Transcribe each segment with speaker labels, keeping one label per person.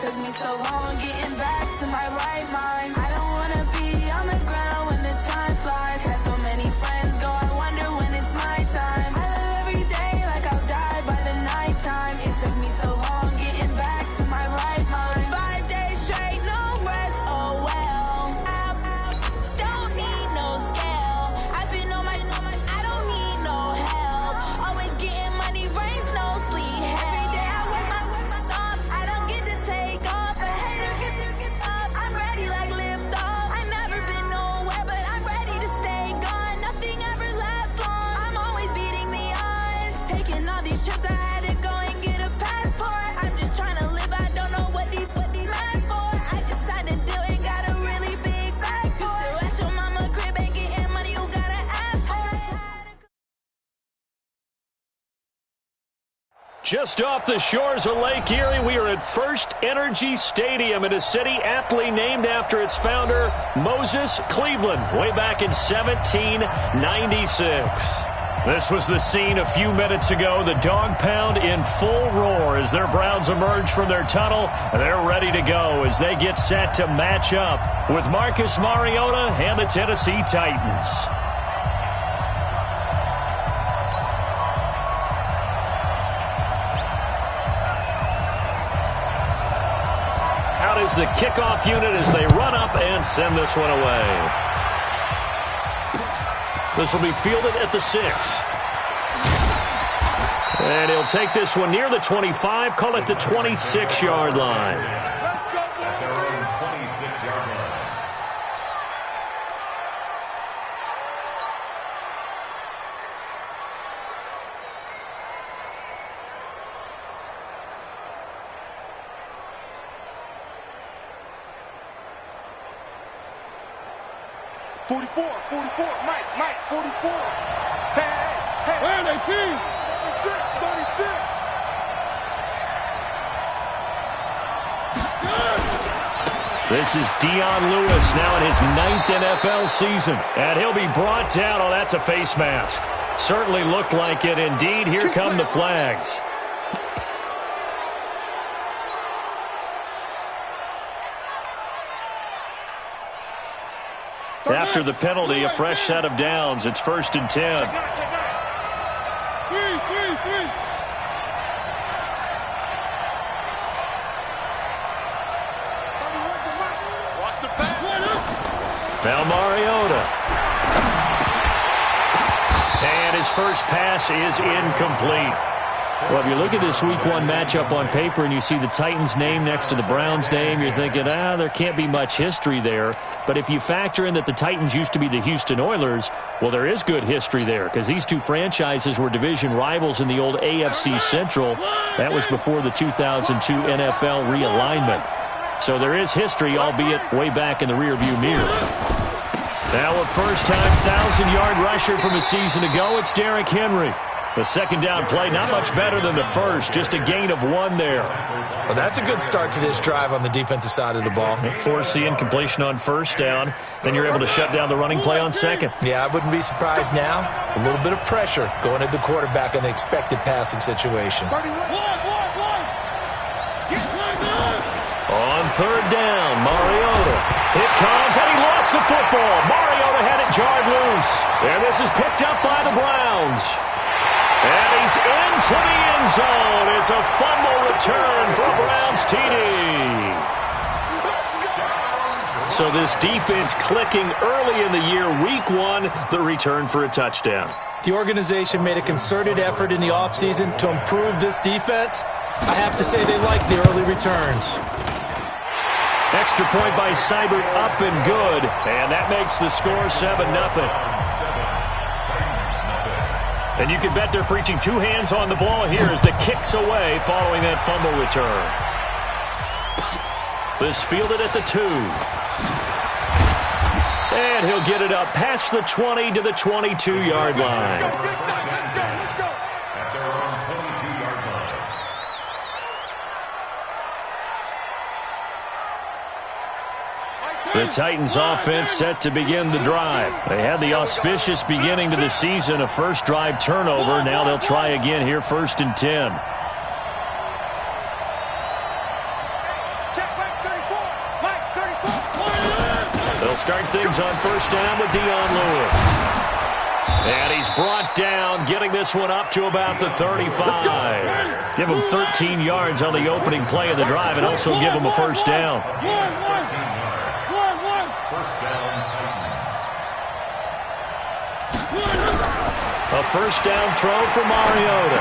Speaker 1: took me so long getting back to my right mind. I don't wanna be on the ground when the time flies. Had so many friends go, I wonder when it's my time. I live every day like I'll die by the nighttime. It took me so long getting back to my right mind. 5 days straight, no rest, oh well. I don't need no scale. I've been on my, I don't need no help. Always getting money, rain, snow, sleet, every day I work my thumb. I don't get to take off. A hater gets up. I'm ready like lift off. I never been nowhere, but I'm ready to stay gone. Nothing ever lasts long. I'm always beating the odds. Taking all these trips, I had to go and get a passport. I'm just trying to live. I don't know what these mad for. I just signed a deal and got a really big bag for it. Still at your mama crib and getting money, you gotta ask for it.
Speaker 2: Just off the shores of Lake Erie, we are at First Energy Stadium in a city aptly named after its founder, Moses Cleveland, way back in 1796. This was the scene a few minutes ago. The dog pound in full roar as their Browns emerge from their tunnel. They're ready to go as they get set to match up with Marcus Mariota and the Tennessee Titans. Out is the kickoff unit as they run up and send this one away. This will be fielded at the 6. And he'll take this one near the 25, call it the 26-yard line.
Speaker 3: Let's go, at their own 26-yard line.
Speaker 4: Mike, 44. Hey. Where are they, team? 36.
Speaker 2: This is Dion Lewis now in his 9th NFL season. And he'll be brought down. Oh, that's a face mask. Certainly looked like it. Indeed, here come the flags. After the penalty, a fresh set of downs. It's 1st and 10. Now Mariota. And his first pass is incomplete. Well, if you look at this Week 1 matchup on paper and you see the Titans' name next to the Browns' name, you're thinking, there can't be much history there. But if you factor in that the Titans used to be the Houston Oilers, well, there is good history there because these two franchises were division rivals in the old AFC Central. That was before the 2002 NFL realignment. So there is history, albeit way back in the rearview mirror. Now a first-time 1,000-yard rusher from a season ago, it's Derrick Henry. The second down play, not much better than the first, just a gain of 1 there.
Speaker 5: Well, that's a good start to this drive on the defensive side of the ball.
Speaker 2: Force the incompletion on first down. Then you're able to shut down the running play on second.
Speaker 5: Yeah, I wouldn't be surprised now. A little bit of pressure going at the quarterback in the expected passing situation.
Speaker 2: On third down, Mariota. It comes, and he lost the football. Mariota had it jarred loose. And this is picked up by the Browns. And he's into the end zone. It's a fumble return for a Browns TD. So this defense clicking early in the year. Week 1, the return for a touchdown.
Speaker 5: The organization made a concerted effort in the offseason to improve this defense. I have to say they like the early returns.
Speaker 2: Extra point by Seibert, up and good. And that makes the score 7-0. And you can bet they're preaching 2 hands on the ball here as the kick's away following that fumble return. This fielded at the 2. And he'll get it up past the 20 to the 22-yard line.
Speaker 3: Let's go. At their own 22-yard line.
Speaker 2: The Titans offense set to begin the drive. They had the auspicious beginning to the season, a first drive turnover. Now they'll try again here, 1st and 10.
Speaker 4: check, Mike 34. Mike 34.
Speaker 2: They'll start things on first down with Dion Lewis. And he's brought down, getting this one up to about the 35. Give him 13 yards on the opening play of the drive and also give him a first down.
Speaker 3: First down, Titans.
Speaker 2: A first down throw for Mariota.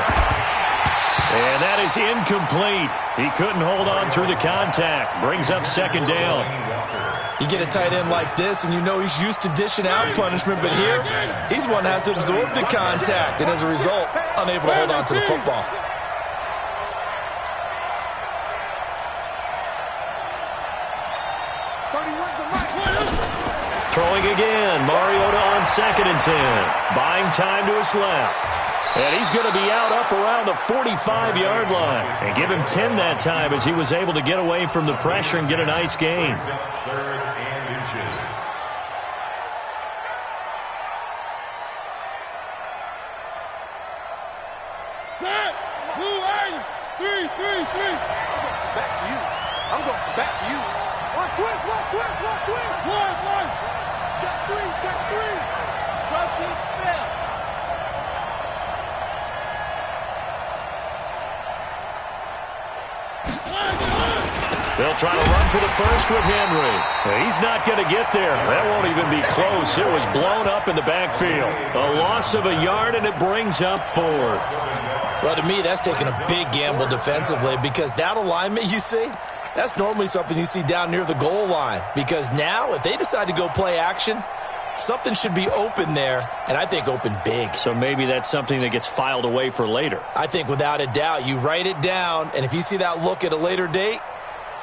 Speaker 2: And that is incomplete. He couldn't hold on through the contact. Brings up second down.
Speaker 5: You get a tight end like this, and you know he's used to dishing out punishment, but here, he's one that has to absorb the contact, and as a result, unable to hold on to the football.
Speaker 2: Throwing again, Mariota on second and 10. Buying time to his left. And he's going to be out up around the 45-yard line. And give him 10 that time as he was able to get away from the pressure and get a nice gain.
Speaker 3: Third and inches.
Speaker 4: Set. Blue line. 3. Back to you. I'm going back to you. Watch twist. One. Check 3. Rotate spell.
Speaker 2: They'll try to run for the first with Henry. He's not going to get there. That won't even be close. It was blown up in the backfield. A loss of a yard, and it brings up fourth.
Speaker 5: Well, to me, that's taking a big gamble defensively because that alignment you see, that's normally something you see down near the goal line. Because now, if they decide to go play action, something should be open there, and I think open big.
Speaker 2: So maybe that's something that gets filed away for later.
Speaker 5: I think without a doubt, you write it down, and if you see that look at a later date,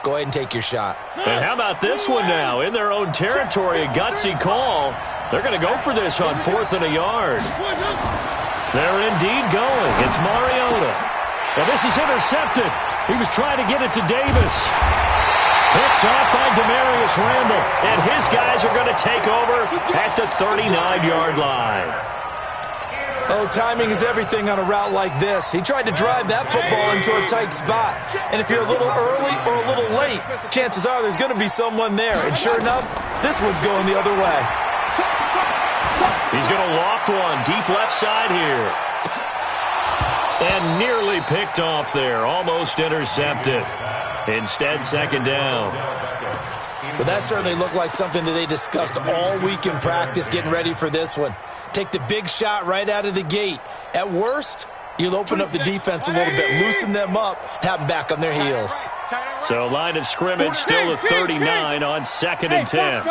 Speaker 5: go ahead and take your shot.
Speaker 2: And how about this one now? In their own territory, a gutsy call. They're going to go for this on 4th and a yard. They're indeed going. It's Mariota. Well, this is intercepted. He was trying to get it to Davis. Picked off by Demarius Randall. And his guys are going to take over at the 39-yard line.
Speaker 5: Oh, timing is everything on a route like this. He tried to drive that football into a tight spot. And if you're a little early or a little late, chances are there's going to be someone there. And sure enough, this one's going the other way.
Speaker 2: He's going to loft one deep left side here. And nearly picked off there. Almost intercepted. Instead, second down.
Speaker 5: But that certainly looked like something that they discussed all week in practice getting ready for this one. Take the big shot right out of the gate. At worst, you'll open up the defense a little bit, loosen them up, have them back on their heels.
Speaker 2: So line of scrimmage still at 39 on 2nd and 10.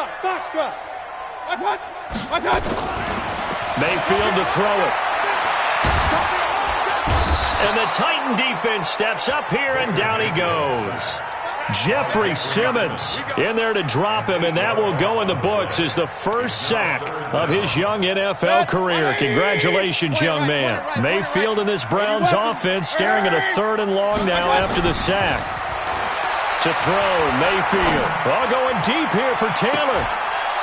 Speaker 2: Mayfield to throw it. And the Titan defense steps up here, and down he goes. Jeffrey Simmons in there to drop him, and that will go in the books as the first sack of his young NFL career. Congratulations, young man. Mayfield in this Browns offense staring at a 3rd and long now after the sack. To throw, Mayfield. All going deep here for Taylor.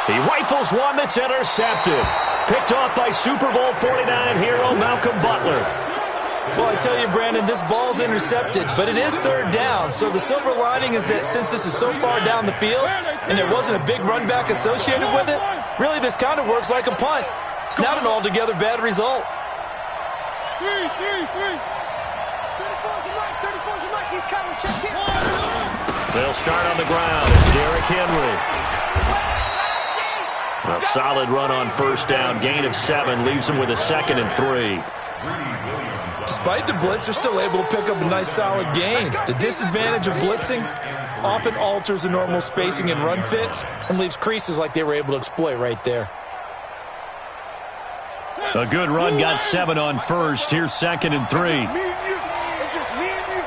Speaker 2: He rifles one that's intercepted. Picked off by Super Bowl 49 hero Malcolm Butler.
Speaker 5: Well, I tell you, Brandon, this ball's intercepted, but it is 3rd down. So the silver lining is that since this is so far down the field and there wasn't a big run back associated with it, really this kind of works like a punt. It's not an altogether bad result.
Speaker 4: 34's the right. He's coming. Check him.
Speaker 2: They'll start on the ground. It's Derrick Henry. A solid run on first down. Gain of 7 leaves him with a 2nd and 3.
Speaker 5: Despite the blitz, they're still able to pick up a nice solid gain. The disadvantage of blitzing often alters the normal spacing and run fits and leaves creases like they were able to exploit right there.
Speaker 2: A good run, got 7 on first. Here's 2nd and 3.
Speaker 4: It's just me and you.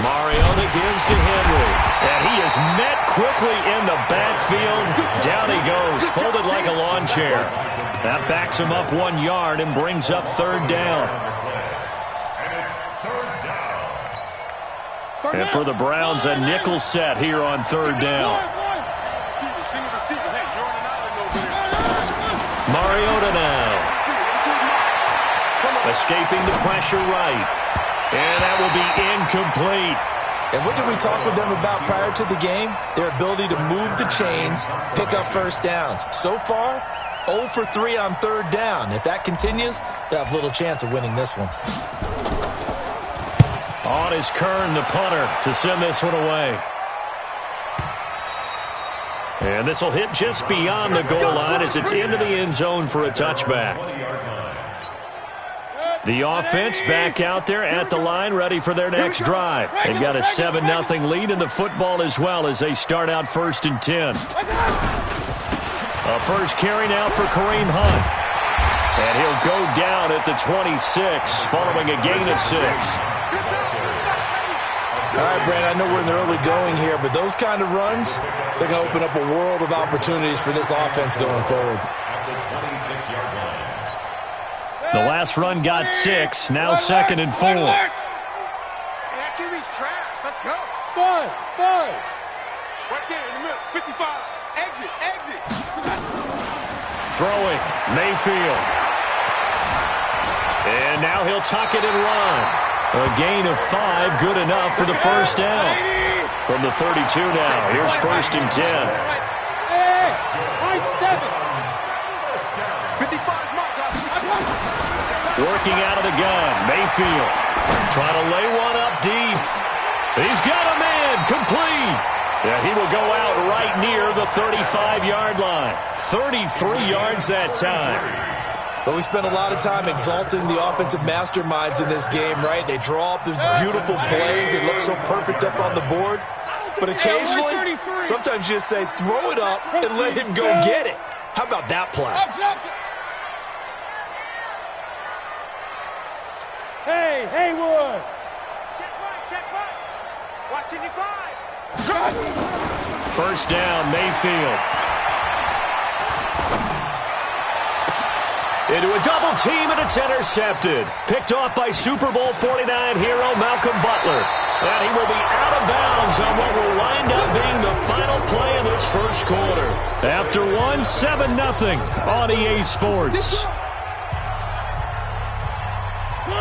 Speaker 2: Mariota gives to Henry. And he is met quickly in the backfield. Down he goes, folded like a lawn chair. That backs him up 1 yard and brings up 3rd down. And for the Browns, a nickel set here on 3rd down. Mariota now. Escaping the pressure right. And that will be incomplete.
Speaker 5: And what did we talk with them about prior to the game? Their ability to move the chains, pick up first downs. So far, 0 for 3 on third down. If that continues, they'll have little chance of winning this one.
Speaker 2: On is Kern, the punter, to send this one away. And this will hit just beyond the goal line as it's into the end zone for a touchback. The offense back out there at the line, ready for their next drive. They've got a 7-0 lead in the football as well as they start out 1st and 10. A first carry now for Kareem Hunt. And he'll go down at the 26 following a gain of 6.
Speaker 5: All right, Brand, I know we're in the early going here, but those kind of runs, they're going to open up a world of opportunities for this offense going forward.
Speaker 2: The last run got 6, now 2nd and 4.
Speaker 4: QB's trash. Let's go. 5. Right there in the middle. 55. Exit.
Speaker 2: Throwing, Mayfield. And now he'll tuck it and run. A gain of 5, good enough for the first down. From the 32 now, here's 1st and 10.
Speaker 4: Hey, 7. 55's mark.
Speaker 2: Working out of the gun, Mayfield. Trying to lay one up deep. He's got a man, complete. Yeah, he will go out right near the 35-yard line. 33 yards that time.
Speaker 5: But we spent a lot of time exalting the offensive masterminds in this game, right? They draw up these beautiful plays. They look so perfect up on the board. But occasionally, sometimes you just say, throw it up and let him go get it. How about that play?
Speaker 4: Hey, Haywood. Check right. Watching you 5.
Speaker 2: First down, Mayfield. Into a double team, and it's intercepted. Picked off by Super Bowl 49 hero Malcolm Butler. And he will be out of bounds on what will wind up being the final play of this first quarter. After 7-0 on EA Sports.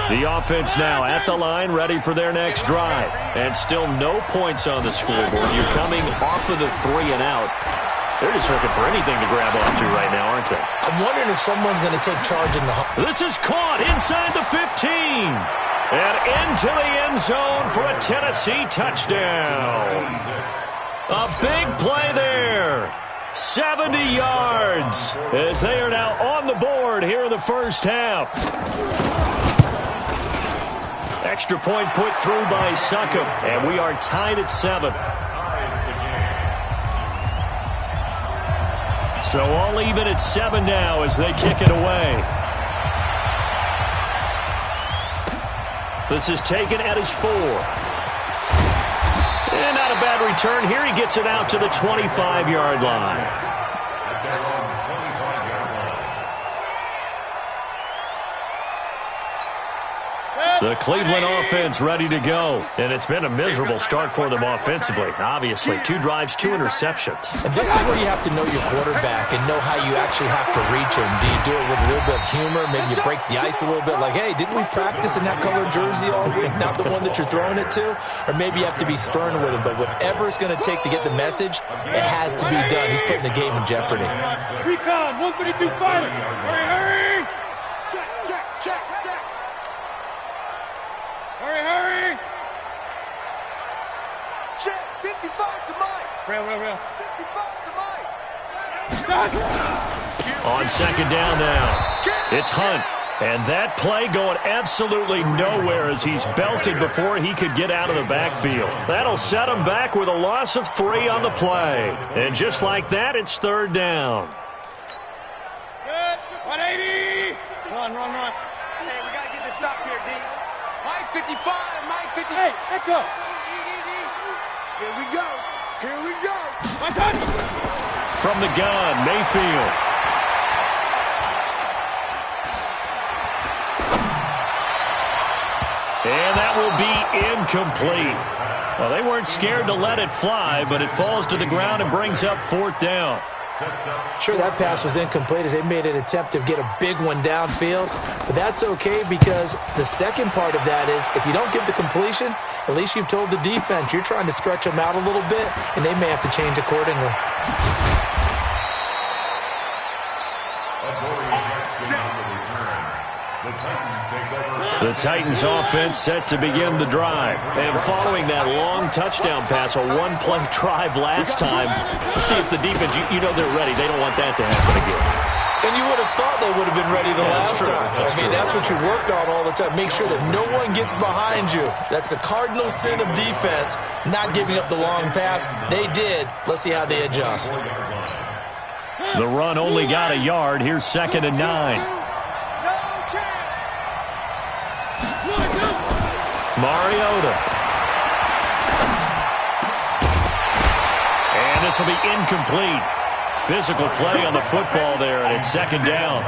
Speaker 2: The offense now at the line, ready for their next drive. And still no points on the scoreboard. You're coming off of the 3 and out. They're just looking for anything to grab onto right now, aren't they?
Speaker 5: I'm wondering if someone's going to take charge in the...
Speaker 2: This is caught inside the 15. And into the end zone for a Tennessee touchdown. A big play there. 70 yards as they are now on the board here in the first half. Extra point put through by Succop, and we are tied at 7. So all even at 7 now as they kick it away. This is taken at his 4. And not a bad return here. He gets it out to the 25-yard line. The Cleveland offense ready to go. And it's been a miserable start for them offensively. Obviously, 2 drives, 2 interceptions.
Speaker 5: And this is where you have to know your quarterback and know how you actually have to reach him. Do you do it with a little bit of humor? Maybe you break the ice a little bit like, hey, didn't we practice in that colored jersey all week? Not the one that you're throwing it to? Or maybe you have to be stern with him. But whatever it's going to take to get the message, it has to be done. He's putting the game in jeopardy.
Speaker 4: Recon, 132 fighter. Hurry. Check. Hurry. Check, 55 to Mike. Real. 55 to Mike.
Speaker 2: On second down now, it's Hunt. And that play going absolutely nowhere as he's belted before he could get out of the backfield. That'll set him back with a loss of 3 on the play. And just like that, it's third down.
Speaker 4: Good. 180. Run. Hey, we got to get this stop here, D. Mike 55, Mike 50. Hey, let's go. Here we go. My touch.
Speaker 2: From the gun, Mayfield. And that will be incomplete. Well, they weren't scared to let it fly, but it falls to the ground and brings up 4th down.
Speaker 5: Sure, that pass was incomplete as they made an attempt to get a big one downfield, but that's okay because the second part of that is if you don't get the completion, at least you've told the defense you're trying to stretch them out a little bit, and they may have to change accordingly.
Speaker 2: The Titans offense set to begin the drive. And following that long touchdown pass, a one-play drive last time, to see if the defense, you know they're ready. They don't want that to happen again.
Speaker 5: And you would have thought they would have been ready the last time. That's what you work on all the time. Make sure that no one gets behind you. That's the cardinal sin of defense, not giving up the long pass. They did. Let's see how they adjust.
Speaker 2: The run only got a yard. Here's 2nd and 9. Mariota. And this will be incomplete. Physical play on the football there, and it's 2nd down.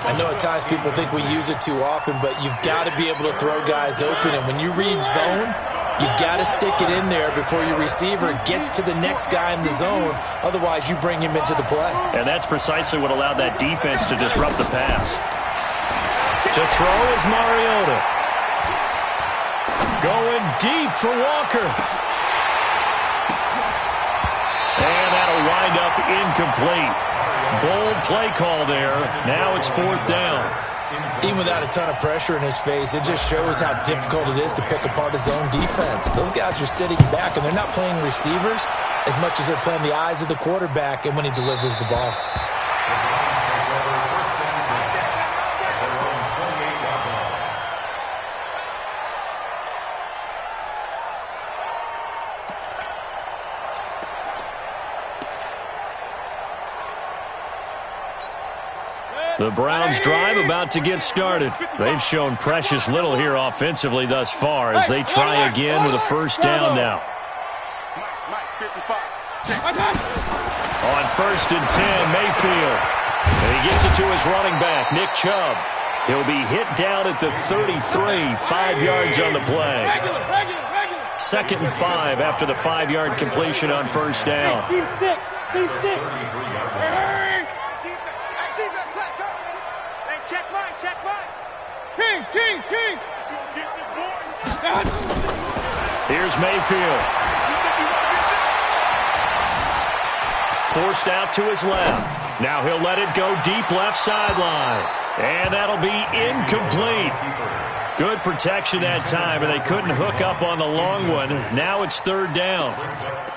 Speaker 5: I know at times people think we use it too often, but you've got to be able to throw guys open. And when you read zone, you've got to stick it in there before your receiver gets to the next guy in the zone. Otherwise, you bring him into the play.
Speaker 2: And that's precisely what allowed that defense to disrupt the pass. To throw is Mariota. Going deep for Walker. And that'll wind up incomplete. Bold play call there. Now it's 4th down.
Speaker 5: Even without a ton of pressure in his face, it just shows how difficult it is to pick apart his own defense. Those guys are sitting back, and they're not playing receivers as much as they're playing the eyes of the quarterback and when he delivers the ball.
Speaker 2: The Browns drive about to get started. They've shown precious little here offensively thus far as they try again with a 1st down now. On 1st and 10, Mayfield. And he gets it to his running back, Nick Chubb. He'll be hit down at the 33, 5 yards on the play. 2nd and 5 after the 5-yard completion on 1st down.
Speaker 4: Team 6. Kings!
Speaker 2: Here's Mayfield. Forced out to his left. Now he'll let it go deep left sideline. And that'll be incomplete. Good protection that time, and they couldn't hook up on the long one. Now it's 3rd down.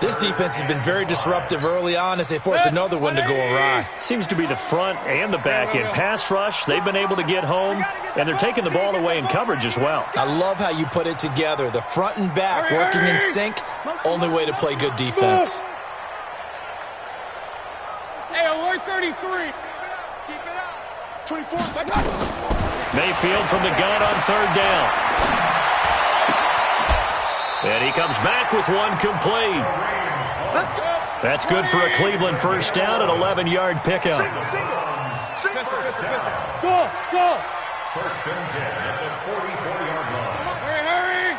Speaker 5: This defense has been very disruptive early on as they force another one to go awry.
Speaker 2: Seems to be the front and the back end. Pass rush, they've been able to get home, and they're taking the ball away in coverage as well.
Speaker 5: I love how you put it together. The front and back working in sync, only way to play good defense.
Speaker 4: Hey, alert 33. Keep it up. 24.
Speaker 2: Mayfield from the gun on 3rd down. And he comes back with one complete. That's good for a Cleveland 1st down, an 11-yard pickup.
Speaker 4: Go!
Speaker 3: 1st and 10 at the 44-yard line.
Speaker 4: Hurry!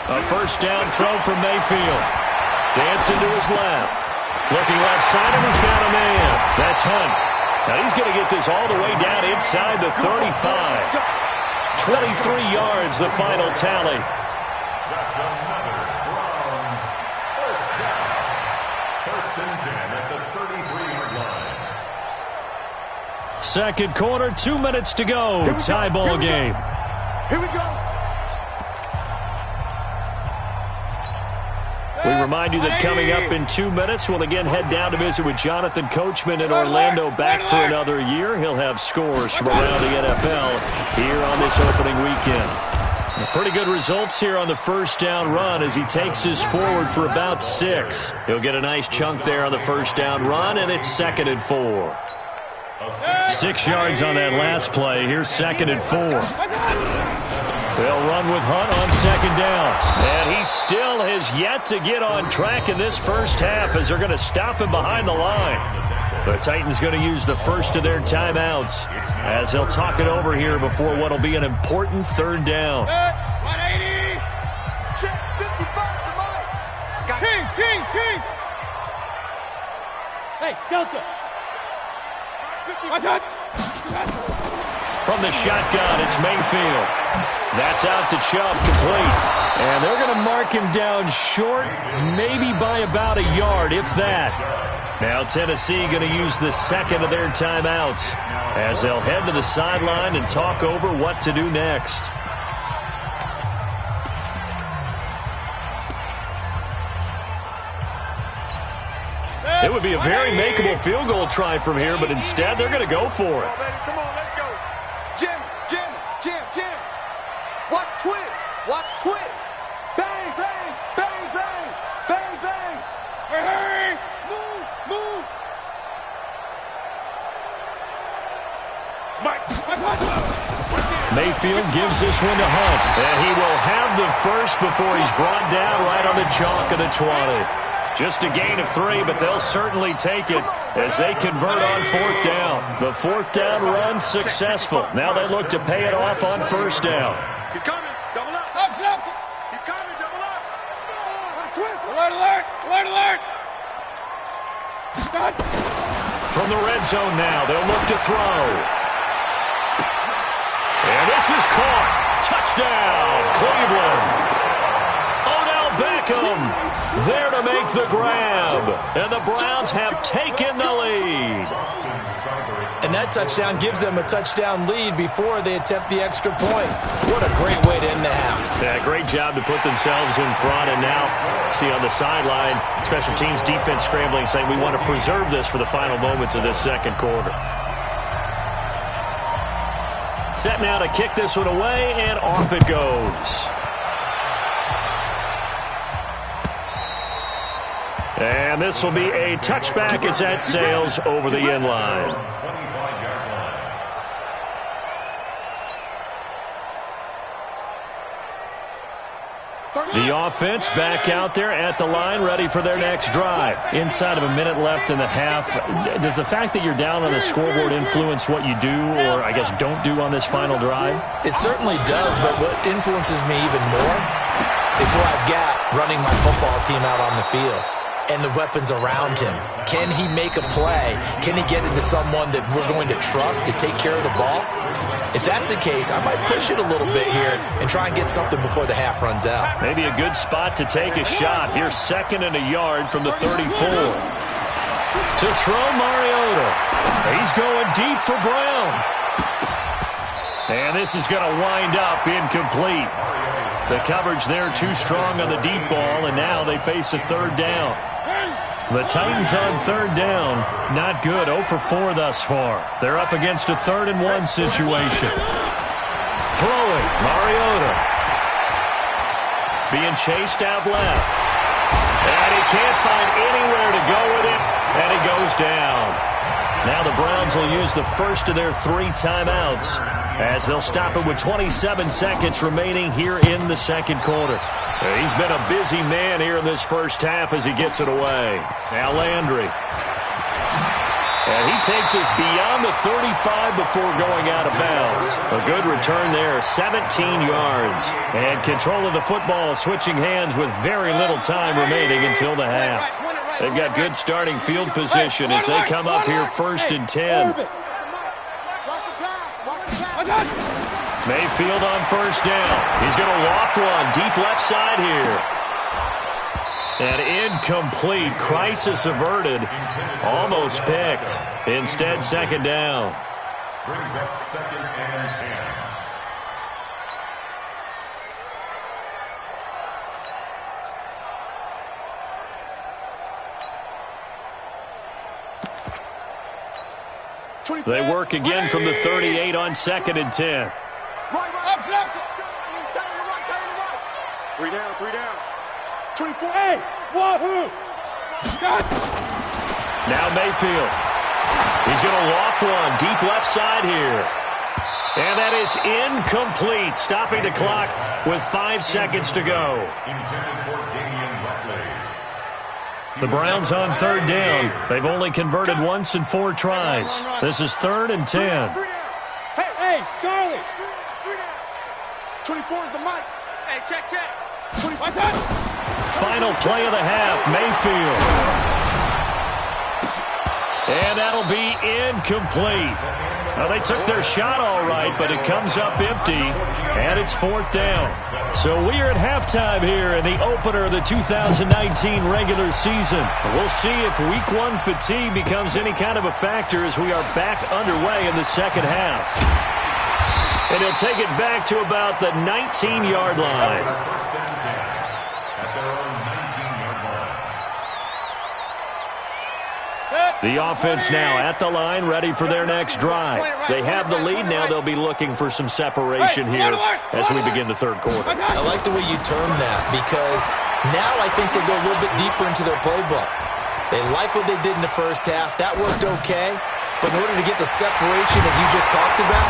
Speaker 2: A 1st down throw from Mayfield. Dancing to his left. Looking left side, and he's got a man. That's Hunt. Now he's going to get this all the way down inside the 35. 23 yards, the final tally.
Speaker 3: That's another Browns 1st down. 1st and 10 at the 33-yard line.
Speaker 2: 2nd quarter, 2 minutes to go. Tie ball game.
Speaker 4: Here we go.
Speaker 2: We remind you that coming up in 2 minutes, we'll again head down to visit with Jonathan Coachman in Orlando, back for another year. He'll have scores from around the NFL here on this opening weekend. Pretty good results here on the 1st down run as he takes us forward for about 6. He'll get a nice chunk there on the 1st down run, and it's 2nd and 4. 6 yards on that last play. Here's 2nd and 4. They'll run with Hunt on 2nd down. And he still has yet to get on track in this first half as they're going to stop him behind the line. The Titans going to use the first of their timeouts as they'll talk it over here before what will be an important 3rd down.
Speaker 4: Hey, Delta.
Speaker 2: From the shotgun, it's Mayfield. That's out to Chubb, complete. And they're going to mark him down short, maybe by about a yard, if that. Now Tennessee going to use the second of their timeouts as they'll head to the sideline and talk over what to do next. It would be a very makeable field goal try from here, but instead they're going to go for it.
Speaker 4: Come on, let's go. Jim. Watch twist. Bang, bang, bang, bang, bang, bang. Hurry. Move. Mike.
Speaker 2: Mayfield gives this one to Hunt, and he will have the first before he's brought down right on the chalk of the 20. Just a gain of 3, but they'll certainly take it as they convert on fourth down. The fourth down run successful. Now they look to pay it off on first down.
Speaker 4: He's coming. Double up. He's coming. Double up. Twist. Alert.
Speaker 2: From the red zone now, they'll look to throw. And this is caught. Touchdown, Cleveland. Odell Beckham there to make the grab. And the Browns have taken the lead.
Speaker 5: And that touchdown gives them a touchdown lead before they attempt the extra point. What a great way to end the half.
Speaker 2: Yeah, great job to put themselves in front. And now, see on the sideline, special teams defense scrambling, saying we want to preserve this for the final moments of this second quarter. Set now to kick this one away, and off it goes. And this will be a touchback as that sails over the end line. The offense back out there at the line, ready for their next drive. Inside of a minute left in the half, does the fact that you're down on the scoreboard influence what you do, or I guess don't do on this final drive?
Speaker 5: It certainly does, but what influences me even more is what I've got running my football team out on the field and the weapons around him. Can he make a play? Can he get into someone that we're going to trust to take care of the ball? If that's the case, I might push it a little bit here and try and get something before the half runs out.
Speaker 2: Maybe a good spot to take a shot. Here's 2nd and a yard from the 34. To throw Mariota. He's going deep for Brown. And this is going to wind up incomplete. The coverage there too strong on the deep ball, and now they face a third down. The Titans on third down, not good, 0 for 4 thus far. They're up against a 3rd and 1 situation. Throwing, Mariota. Being chased out left. And he can't find anywhere to go with it, and he goes down. Now the Browns will use the first of their 3 timeouts as they'll stop it with 27 seconds remaining here in the second quarter. He's been a busy man here in this first half as he gets it away. Now Landry. And he takes us beyond the 35 before going out of bounds. A good return there, 17 yards. And control of the football switching hands with very little time remaining until the half. They've got good starting field position as they come up here 1st and 10. Mayfield on first down. He's going to loft one deep left side here. And incomplete. Crisis averted. Almost picked. Instead, 2nd down.
Speaker 3: Brings up 2nd and 10.
Speaker 2: They work again from the 38 on 2nd and 10.
Speaker 4: Three down. 24. Hey, wahoo!
Speaker 2: Now Mayfield. He's going to loft one deep left side here. And that is incomplete. Stopping the clock with 5 seconds to go. The Browns on third down. They've only converted once in 4 tries. This is 3rd and 10.
Speaker 4: Hey, Charlie. 24 is the mic. Hey, check.
Speaker 2: Final play of the half, Mayfield. And that'll be incomplete. Well, they took their shot all right, but it comes up empty, and it's 4th down. So we are at halftime here in the opener of the 2019 regular season. We'll see if Week 1 fatigue becomes any kind of a factor as we are back underway in the second half. And he'll take it back to about the 19-yard line. The offense now at the line, ready for their next drive. They have the lead now. They'll be looking for some separation here as we begin the third quarter.
Speaker 5: I like the way you term that because now I think they go a little bit deeper into their playbook. They like what they did in the first half. That worked okay. But in order to get the separation that you just talked about,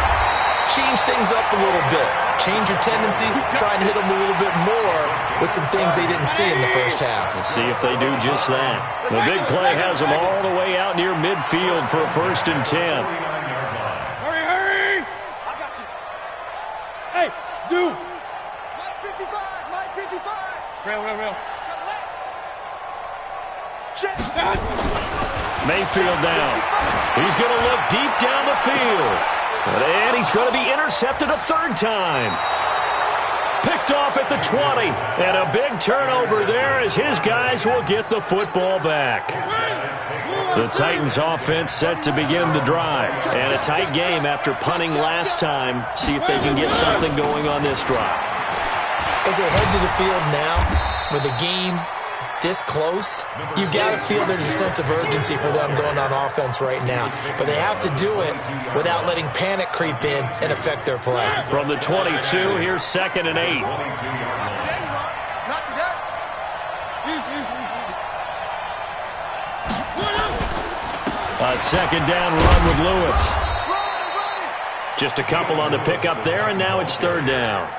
Speaker 5: change things up a little bit. Change your tendencies, try and hit them a little bit more with some things they didn't see in the first half.
Speaker 2: We'll see if they do just that. The big play has them all the way out near midfield for a 1st and 10.
Speaker 4: Hurry, hurry! I got you. Hey, Zoo! Mike 55, Mike 55! Rail.
Speaker 2: Mayfield down. He's going to look deep down the field. And he's going to be intercepted a 3rd time. Picked off at the 20. And a big turnover there as his guys will get the football back. The Titans offense set to begin the drive. And a tight game after punting last time. See if they can get something going on this drive.
Speaker 5: As they head to the field now, with the game this close, you've got to feel there's a sense of urgency for them going on offense right now. But they have to do it without letting panic creep in and affect their play.
Speaker 2: From the 22, here's 2nd and 8. A 2nd down run with Lewis. Just a couple on the pickup there, and now it's 3rd down.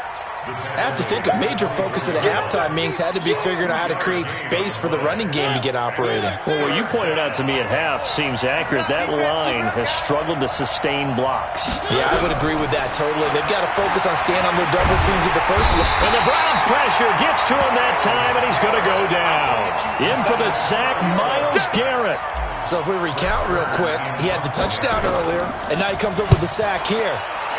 Speaker 5: I have to think a major focus of the halftime meetings had to be figuring out how to create space for the running game to get operating.
Speaker 2: Well, what you pointed out to me at half seems accurate. That line has struggled to sustain blocks.
Speaker 5: Yeah, I would agree with that totally. They've got to focus on staying on their double teams at the first look.
Speaker 2: And the Browns pressure gets to him that time, and he's going to go down. In for the sack, Myles Garrett.
Speaker 5: So if we recount real quick, he had the touchdown earlier, and now he comes up with the sack here.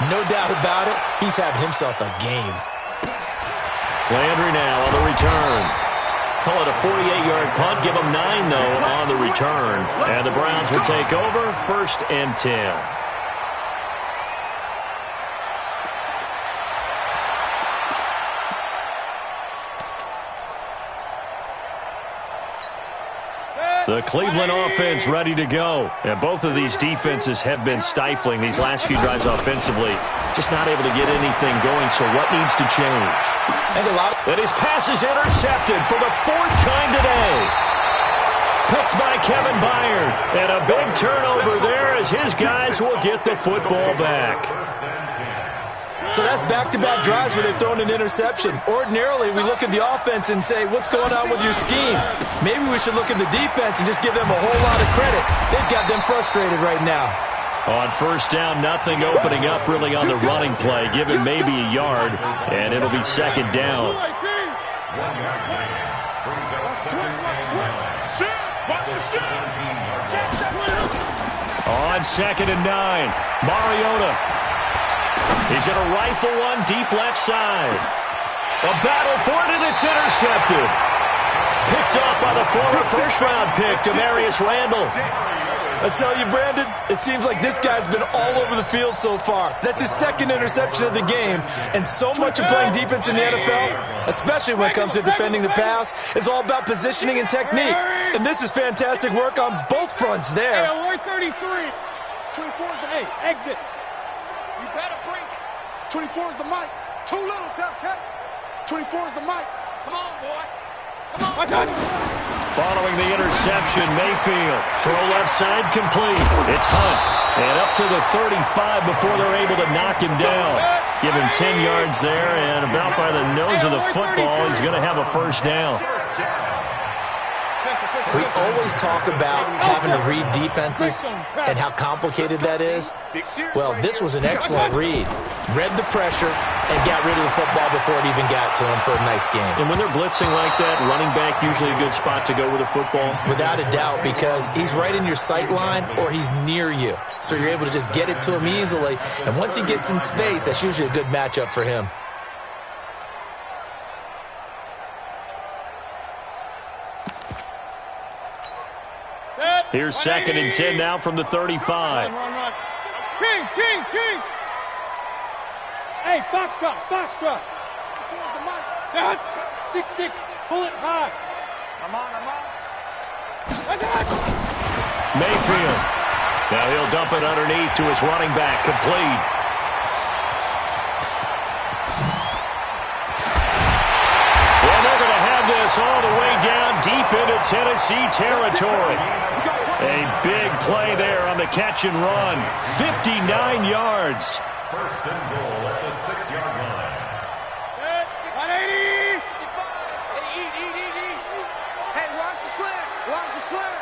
Speaker 5: No doubt about it, he's having himself a game.
Speaker 2: Landry now on the return. Call it a 48-yard punt. Give him 9, though, on the return. And the Browns will take over 1st and 10. The Cleveland offense ready to go. And both of these defenses have been stifling these last few drives offensively. Just not able to get anything going, so what needs to change? And his pass is intercepted for the 4th time today. Picked by Kevin Byard. And a big turnover there as his guys will get the football back.
Speaker 5: So that's back-to-back drives where they've thrown an interception. Ordinarily, we look at the offense and say, what's going on with your scheme? Maybe we should look at the defense and just give them a whole lot of credit. They've got them frustrated right now.
Speaker 2: On 1st down, nothing opening up really on the running play. Give him maybe a yard, and it'll be 2nd down. On 2nd and 9, Mariota. He's going to rifle one deep left side. A battle for it, and it's intercepted. Picked off by the former 1st-round pick, Demarius Randall.
Speaker 5: I tell you, Brandon, it seems like this guy's been all over the field so far. That's his 2nd interception of the game. And so much of playing defense in the NFL, especially when it comes to defending the pass, is all about positioning and technique. And this is fantastic work on both fronts there.
Speaker 4: Hey, 33. 24 is the exit. You better bring it. 24 is the mic. Too little, okay? 24 is the mic. Come on, boy. Come on.
Speaker 2: Following the interception, Mayfield. Throw left side complete. It's Hunt. And up to the 35 before they're able to knock him down. Give him 10 yards there, and about by the nose of the football, he's going to have a 1st down.
Speaker 5: We always talk about having to read defenses and how complicated that is. Well, this was an excellent read. Read the pressure and got rid of the football before it even got to him for a nice game.
Speaker 2: And when they're blitzing like that, running back usually a good spot to go with the football?
Speaker 5: Without a doubt, because he's right in your sight line or he's near you. So you're able to just get it to him easily. And once he gets in space, that's usually a good matchup for him.
Speaker 2: Here's 2nd and 10 now from the 35.
Speaker 4: King! Hey, foxtrot! 6-6, pull it high. I'm on.
Speaker 2: Mayfield. Now he'll dump it underneath to his running back. Complete. Well, they're going to have this all the way down deep into Tennessee territory. A big play there on the catch and run. 59 yards.
Speaker 3: 1st and goal at the 6-yard line.
Speaker 4: 180! Eat. Hey, watch the slant.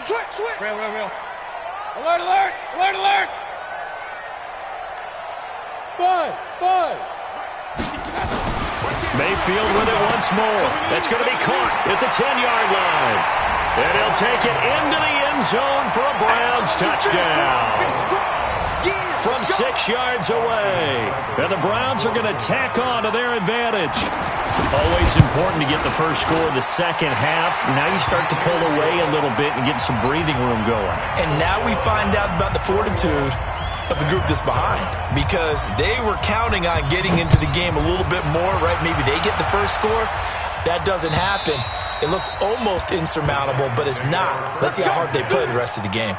Speaker 4: Switch. Real. Alert. Buzz.
Speaker 2: Mayfield with it once more. That's going to be caught at the 10-yard line. And he'll take it into the end zone for a Browns touchdown. From 6 yards away. And the Browns are going to tack on to their advantage. Always important to get the first score in the second half. Now you start to pull away a little bit and get some breathing room going.
Speaker 5: And now we find out about the fortitude of the group that's behind, because they were counting on getting into the game a little bit more, right? Maybe they get the first score. That doesn't happen. It looks almost insurmountable, but it's not. Let's see how hard they play the rest of the game.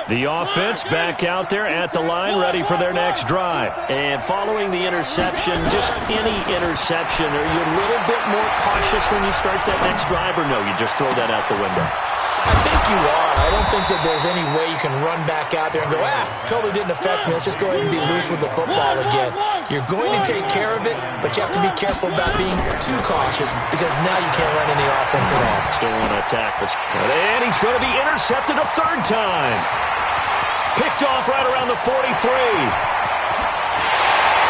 Speaker 2: The offense back out there at the line, ready for their next drive. And following the interception, just any interception, are you a little bit more cautious when you start that next drive, or no, you just throw that out the window?
Speaker 5: I think you are. I don't think that there's any way you can run back out there and go, totally didn't affect me. Let's just go ahead and be loose with the football again. You're going to take care of it, but you have to be careful about being too cautious, because now you can't run any offense at all.
Speaker 2: Still want to attack this. And he's going to be intercepted a 3rd time. Picked off right around the 43.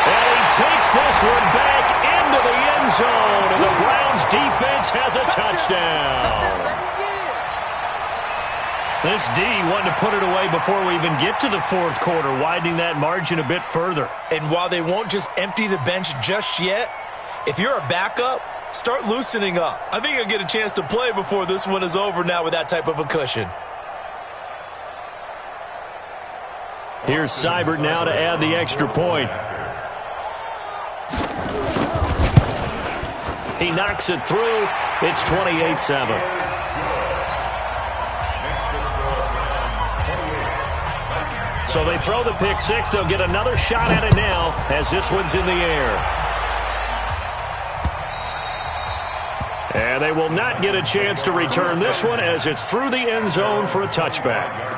Speaker 2: And he takes this one back into the end zone, and the Browns defense has a touchdown. This D wanted to put it away before we even get to the 4th quarter, widening that margin a bit further.
Speaker 5: And while they won't just empty the bench just yet, if you're a backup, start loosening up. I think you'll get a chance to play before this one is over now with that type of a cushion.
Speaker 2: Here's Seibert now to add the extra point. He knocks it through. It's 28-7. So they throw the pick six. They'll get another shot at it now as this one's in the air. And they will not get a chance to return this one as it's through the end zone for a touchback.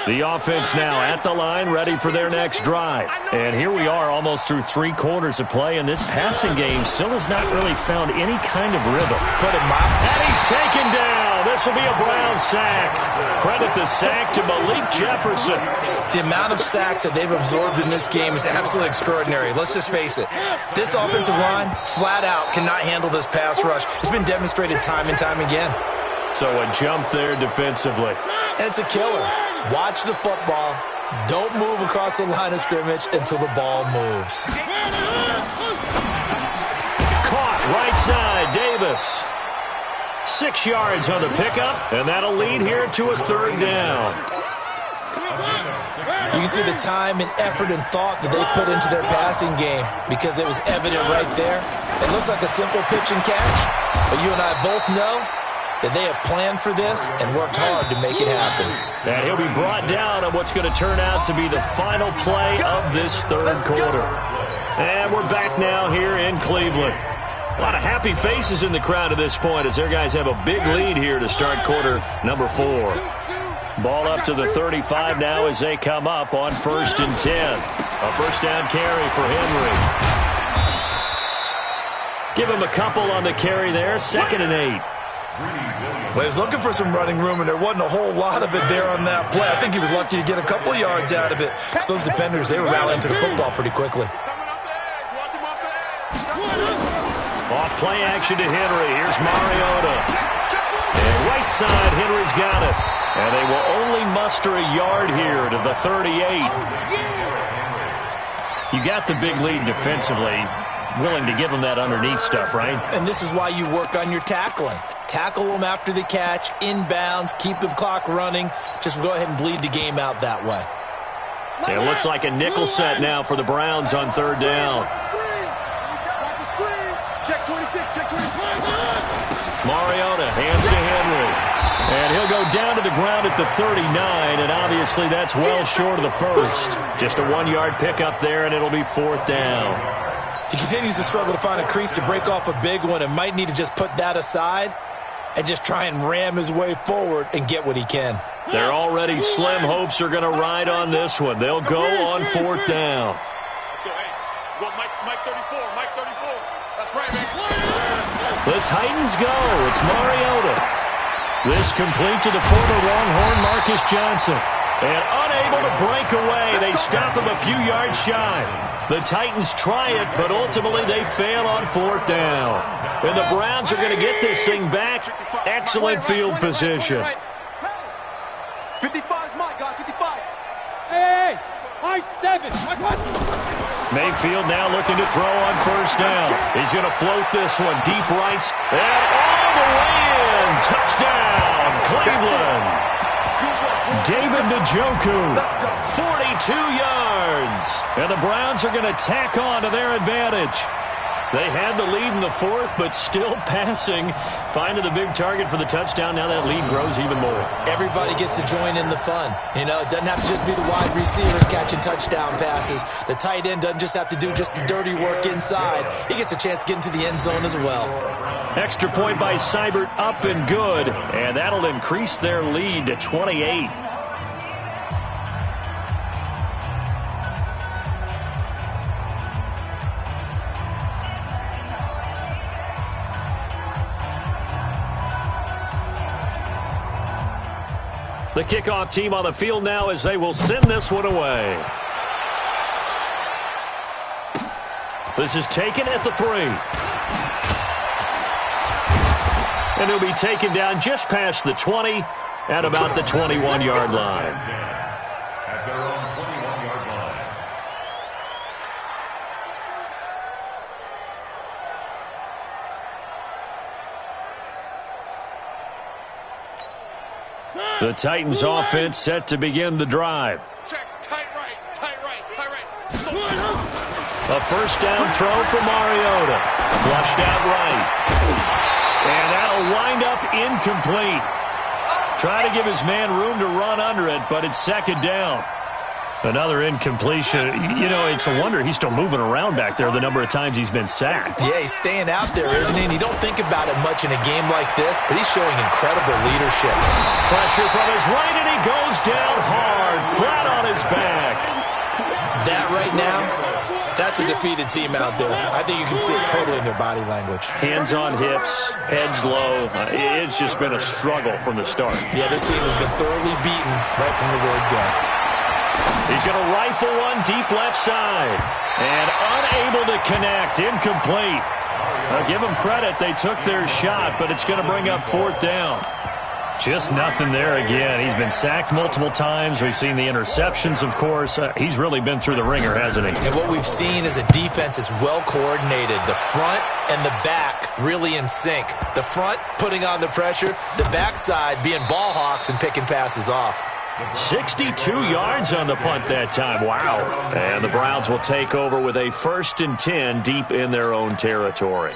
Speaker 2: The offense now at the line, ready for their next drive. And here we are almost through 3 quarters of play, and this passing game still has not really found any kind of rhythm.
Speaker 5: Put him up.
Speaker 2: And he's taken down. This will be a Brown sack. Credit the sack to Malik Jefferson.
Speaker 5: The amount of sacks that they've absorbed in this game is absolutely extraordinary. Let's just face it. This offensive line, flat out, cannot handle this pass rush. It's been demonstrated time and time again.
Speaker 2: So a jump there defensively.
Speaker 5: And it's a killer. Watch the football. Don't move across the line of scrimmage until the ball moves.
Speaker 2: Caught right side, Davis. 6 yards on the pickup, and that'll lead here to a 3rd down.
Speaker 5: You can see the time and effort and thought that they put into their passing game, because it was evident right there. It looks like a simple pitch and catch, but you and I both know that they have planned for this and worked hard to make it happen.
Speaker 2: And he'll be brought down on what's going to turn out to be the final play of this 3rd quarter. And we're back now here in Cleveland. A lot of happy faces in the crowd at this point as their guys have a big lead here to start quarter number 4. Ball up to the 35 now as they come up on 1st and 10. A first down carry for Henry. Give him a couple on the carry there. 2nd and 8.
Speaker 5: Well, he was looking for some running room, and there wasn't a whole lot of it there on that play. I think he was lucky to get a couple of yards out of it. Because those defenders, they were rallying to the football pretty quickly.
Speaker 2: Off play action to Henry. Here's Mariota. And right side, Henry's got it. And they will only muster a yard here to the 38. You got the big lead defensively. Willing to give them that underneath stuff, right?
Speaker 5: And this is why you work on your tackling. Tackle them after the catch, inbounds, keep the clock running. Just go ahead and bleed the game out that way.
Speaker 2: It looks like a nickel set now for the Browns on 3rd down.
Speaker 4: Check 26, check 26.
Speaker 2: Mariota hands to Henry. And he'll go down to the ground at the 39, and obviously that's well short of the first. Just a 1-yard pickup there, and it'll be 4th down.
Speaker 5: He continues to struggle to find a crease to break off a big one and might need to just put that aside and just try and ram his way forward and get what he can.
Speaker 2: Their already slim hopes are going to ride on this one. They'll go on 4th down.
Speaker 4: Let's go, hey. Well, Mike 34, Mike 34. That's right, man.
Speaker 2: The Titans go. It's Mariota. This complete to the former Longhorn Marcus Johnson. And unable to break away, they stop him a few yards shy. The Titans try it, but ultimately they fail on 4th down. And the Browns are going to get this thing back. Excellent field position.
Speaker 4: 55's Mike, guys, 55.
Speaker 6: Hey, Mike 7.
Speaker 2: Mayfield now looking to throw on 1st down. He's going to float this one deep right. And all the way in. Touchdown, Cleveland. David Njoku, 42 yards. And the Browns are going to tack on to their advantage. They had the lead in the 4th, but still passing. Finding the big target for the touchdown. Now that lead grows even more.
Speaker 5: Everybody gets to join in the fun. You know, it doesn't have to just be the wide receivers catching touchdown passes. The tight end doesn't just have to do just the dirty work inside. He gets a chance to get into the end zone as well.
Speaker 2: Extra point by Seibert, up and good. And that'll increase their lead to 28. The kickoff team on the field now as they will send this one away. This is taken at the 3. And he'll be taken down just past the 20 at about the 21-yard line.
Speaker 3: At their own 21-yard line.
Speaker 2: The Titans offense set to begin the drive.
Speaker 4: Check, tight right, tight right, tight right.
Speaker 2: A first down throw for Mariota. Flushed out right. And that'll wind up incomplete. Try to give his man room to run under it, but it's 2nd down. Another incompletion. You know, it's a wonder he's still moving around back there the number of times he's been sacked.
Speaker 5: Yeah, he's staying out there, isn't he? And you don't think about it much in a game like this, but he's showing incredible leadership.
Speaker 2: Pressure from his right, and he goes down hard, flat on his back.
Speaker 5: That right now, that's a defeated team out there. I think you can see it totally in their body language.
Speaker 2: Hands on hips, heads low. It's just been a struggle from the start.
Speaker 5: Yeah, this team has been thoroughly beaten right from the word go.
Speaker 2: He's going to rifle one deep left side. And unable to connect. Incomplete. I'll give them credit. They took their shot, but it's going to bring up 4th down. Just nothing there again. He's been sacked multiple times. We've seen the interceptions, of course. He's really been through the ringer, hasn't he?
Speaker 5: And what we've seen is a defense that's well coordinated. The front and the back really in sync. The front putting on the pressure. The backside being ball hawks and picking passes off.
Speaker 2: 62 yards on the punt that time. Wow. And the Browns will take over with a 1st and 10 deep in their own territory.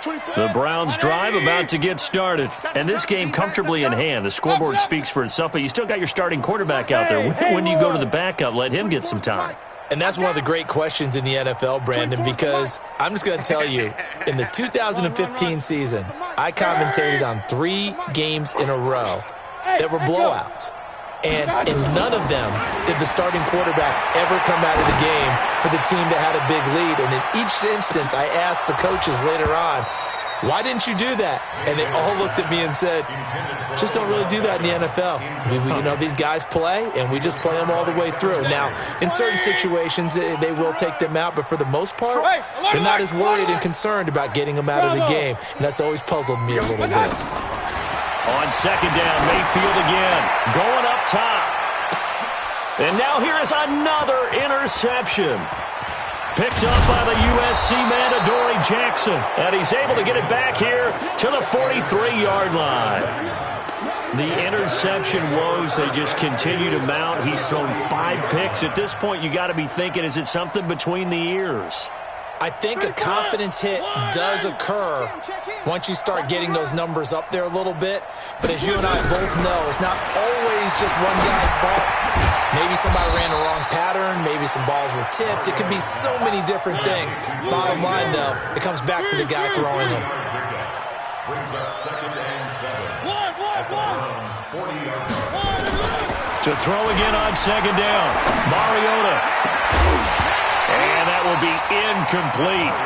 Speaker 2: The Browns drive about to get started. And this game comfortably in hand. The scoreboard speaks for itself, but you still got your starting quarterback out there. When do you go to the backup? Let him get some time.
Speaker 5: And that's one of the great questions in the NFL, Brandon, because I'm just going to tell you, in the 2015 season, I commentated on 3 games in a row that were blowouts. And in none of them did the starting quarterback ever come out of the game for the team that had a big lead. And in each instance, I asked the coaches later on, why didn't you do that? And they all looked at me and said, just don't really do that in the NFL. You know, these guys play, and we just play them all the way through. Now, in certain situations, they will take them out, but for the most part, they're not as worried and concerned about getting them out of the game. And that's always puzzled me a little bit.
Speaker 2: On second down, Mayfield again, going up top. And now here is another interception. Picked up by the USC man, Adoree Jackson. And he's able to get it back here to the 43-yard line. The interception woes, they just continue to mount. He's thrown 5 picks. At this point, you got to be thinking, is it something between the ears?
Speaker 5: I think a confidence hit does occur once you start getting those numbers up there a little bit. But as you and I both know, it's not always just one guy's fault. Maybe somebody ran the wrong pattern. Maybe some balls were tipped. It could be so many different things. Bottom line, though, it comes back to the guy throwing them.
Speaker 3: Brings up 2nd and 7. At the Browns' 40-yard line.
Speaker 2: To throw again on second down. Mariota. And that will be incomplete.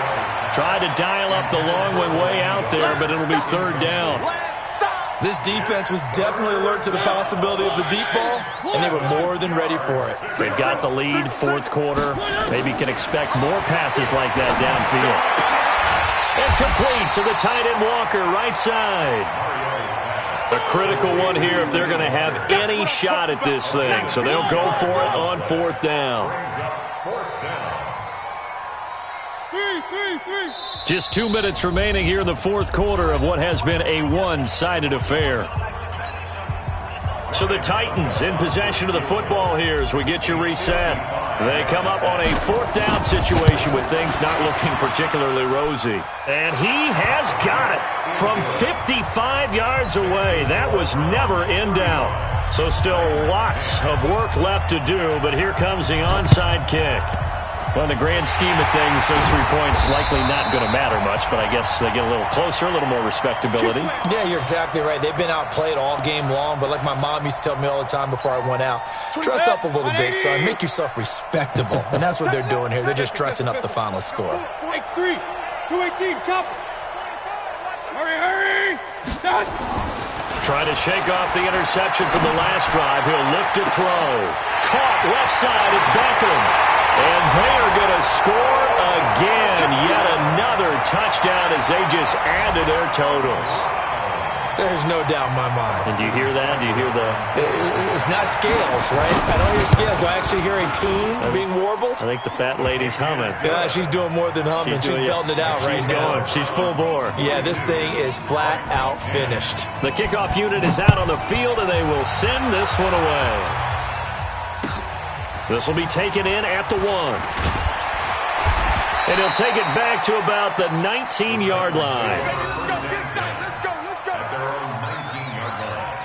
Speaker 2: Tried to dial up the long one way out there, but it'll be 3rd down.
Speaker 5: This defense was definitely alert to the possibility of the deep ball, and they were more than ready for it.
Speaker 2: They've got the lead, 4th quarter. Maybe can expect more passes like that downfield. Incomplete to the tight end Walker, right side. A critical one here if they're going to have any shot at this thing. So they'll go for it on 4th down. Just 2 minutes remaining here in the 4th quarter of what has been a one-sided affair. So the Titans in possession of the football here as we get you reset. They come up on a 4th down situation with things not looking particularly rosy. And he has got it from 55 yards away. That was never in doubt. So still lots of work left to do, but here comes the onside kick. Well, in the grand scheme of things, those 3 points likely not going to matter much, but I guess they get a little closer, a little more respectability.
Speaker 5: Yeah, you're exactly right. They've been outplayed all game long, but like my mom used to tell me all the time before I went out, dress up a little bit, son. Make yourself respectable. And that's what they're doing here. They're just dressing up the final score.
Speaker 6: X3, 218, chop. Hurry. Done.
Speaker 2: Trying to shake off the interception from the last drive. He'll look to throw. Caught left side. It's Beckham. And they are going to score again. Yet another touchdown as they just add to their totals.
Speaker 5: There's no doubt in my mind.
Speaker 2: And do you hear that? Do you hear the...
Speaker 5: It's not scales, right? I don't hear scales. Do I actually hear a tune being warbled?
Speaker 2: I think the fat lady's humming.
Speaker 5: Yeah, she's doing more than humming. She's belting it out right now.
Speaker 2: She's full bore.
Speaker 5: Yeah, this thing is flat out finished.
Speaker 2: The kickoff unit is out on the field, and they will send this one away. This will be taken in at the 1. And he'll take it back to about the 19-yard line.
Speaker 3: Let's go. At their own 19-yard line.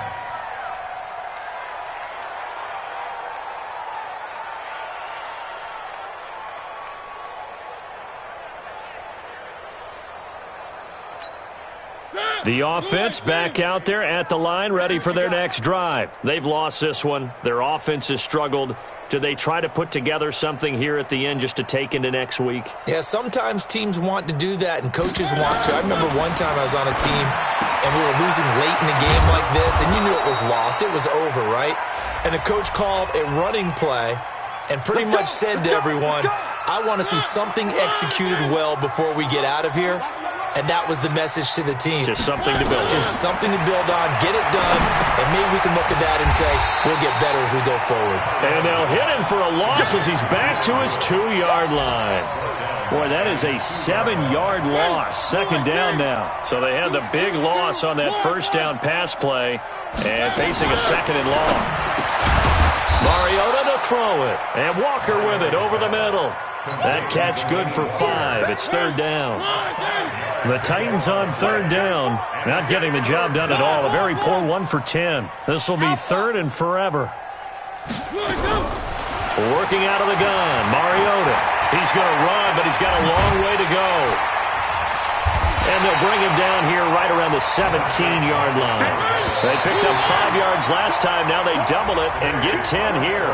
Speaker 2: The offense back out there at the line, ready for their next drive. They've lost this one. Their offense has struggled. Do they try to put together something here at the end just to take into next week?
Speaker 5: Yeah, sometimes teams want to do that and coaches want to. I remember one time I was on a team and we were losing late in the game like this, and you knew it was lost. It was over, right? And the coach called a running play and pretty much said to everyone, I want to see something executed well before we get out of here. And that was the message to the team.
Speaker 2: Just something to build on.
Speaker 5: Just something to build on, get it done, and maybe we can look at that and say, we'll get better as we go forward.
Speaker 2: And they'll hit him for a loss as he's back to his 2-yard line. Boy, that is a 7-yard loss. 2nd down now. So they had the big loss on that 1st down pass play and facing a 2nd and long. Mariota to throw it. And Walker with it over the middle. That catch good for 5. It's 3rd down. The Titans on 3rd down. Not getting the job done at all. A very poor 1 for 10. This will be 3rd and forever. Working out of the gun, Mariota. He's going to run, but he's got a long way to go. And they'll bring him down here right around the 17-yard line. They picked up 5 yards last time. Now they double it and get 10 here.